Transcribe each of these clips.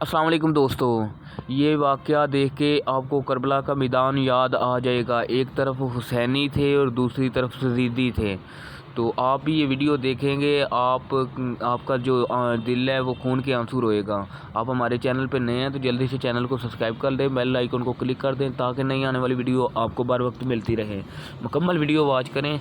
अस्सलाम वालेकुम दोस्तों, ये वाक़या देख के आपको करबला का मैदान याद आ जाएगा। एक तरफ हुसैनी थे और दूसरी तरफ यज़ीदी थे। तो आप भी ये वीडियो देखेंगे, आपका जो दिल है वो खून के आंसू रोएगा। आप हमारे चैनल पे नए हैं तो जल्दी से चैनल को सब्सक्राइब कर दें, बेल आइकन को क्लिक कर दें ताकि नई आने वाली वीडियो आपको बर वक्त मिलती रहे। मुकम्मल वीडियो वॉच करें।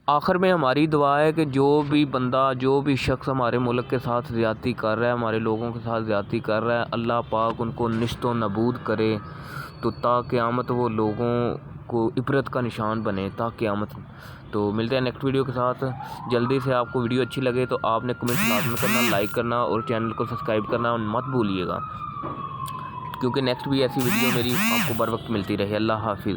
आखिर में हमारी दुआ है कि जो भी बंदा, जो भी शख्स हमारे मुल्क के साथ ज़्यादती कर रहा है, हमारे लोगों के साथ ज़्यादती कर रहा है, अल्लाह पाक उनको निश्तो नबूद करे तो ता क़यामत वो लोगों को इबरत का निशान बने ता क़यामत। तो मिलते हैं नेक्स्ट वीडियो के साथ जल्दी से। आपको वीडियो अच्छी लगे तो आपने कमेंट लाजमी करना, लाइक करना और चैनल को सब्सक्राइब करना मत भूलिएगा, क्योंकि नेक्स्ट भी ऐसी वीडियो मेरी आपको बर वक्त मिलती रहे। अल्लाह हाफिज़।